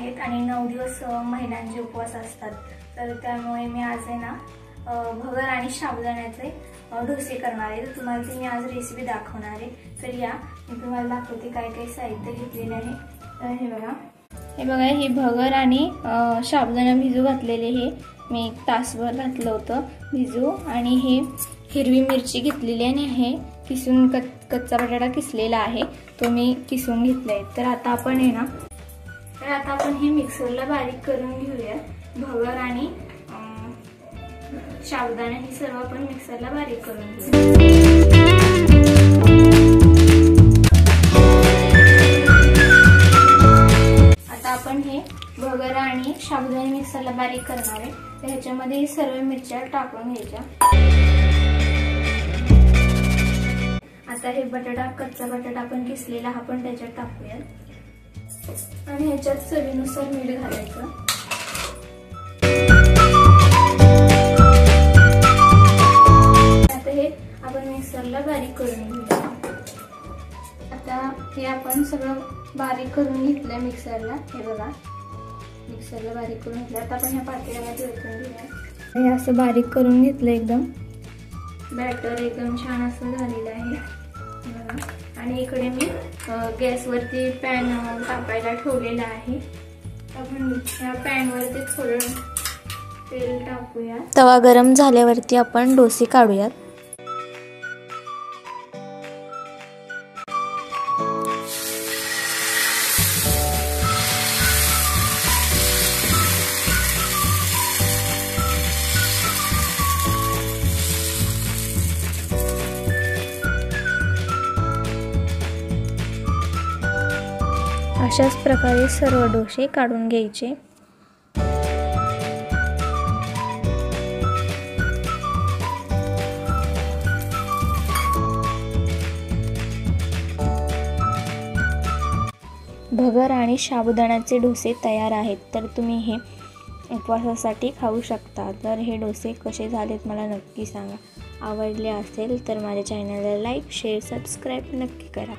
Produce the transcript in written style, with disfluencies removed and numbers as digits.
आहेत आणि 9 दिवस महिलांचे उपवास असतात। तर त्यामुळे मी आज आहे ना भगर आणि साबुदाण्याचे डोसे करणार आहे। तर तुम्हाला ती मी आज रेसिपी दाखवणार आहे। तर या मी तुम्हाला दाखवते काय काय साहित्य घेतलेले आहे। तर हे बघा ही भगर आणि साबुदाणा भिजू घातलेले हे मी 1 तासभर घातलं होतं भिजू। आणि हे हिरवी मिरची घेतलेली आणि हे किसून कच्चा बटाटा किसलेला आहे तो मी किसून घेतलाय। तर आता आपण हे मिक्सरला बारीक करून घेऊया। भगर आणि साबुदाणा हे सर्व आपण मिक्सरला बारीक करून घेऊया। आता आपण हे भगर आणि साबुदाणा मिक्सरला बारीक करणार आहे। तर ह्याच्यामध्ये सर्व मिरच्या टाकून घ्यायच्या। आता हे कच्चा बटाटा आपण किसलेला हा पण त्याच्यात टाकूया आणि ह्याच्यात चवीनुसार मीठ घालायचं। आता हे आपण मिक्सरला बारीक करून घेऊया। आता हे आपण सगळं बारीक करून घेतलंय मिक्सरला। हे बघा मिक्सरला बारीक करून घेतलं। आता आपण ह्या पातेल्यामध्ये ओतून घेऊया। हे असं बारीक करून घेतलं एकदम बॅटर एकदम छान असं झालेलं आहे। आणि इकडे मी गॅसवरती पॅन तापायला ठेवलेला आहे। आपण या पॅनवरती थोडं तेल टाकूया। तवा गरम झाल्यावरती आपण डोसे काढूयात। अशाच प्रकारे सर्व डोसे काढून घ्यायचे। भगर आणि साबुदाण्याचे डोसे तयार आहेत। तर तुम्ही हे उपवासासाठी खाऊ शकता। तर हे डोसे कसे झालेत मला नक्की सांगा। आवडले असेल तर माझ्या चॅनलला लाईक शेअर सबस्क्राईब नक्की करा।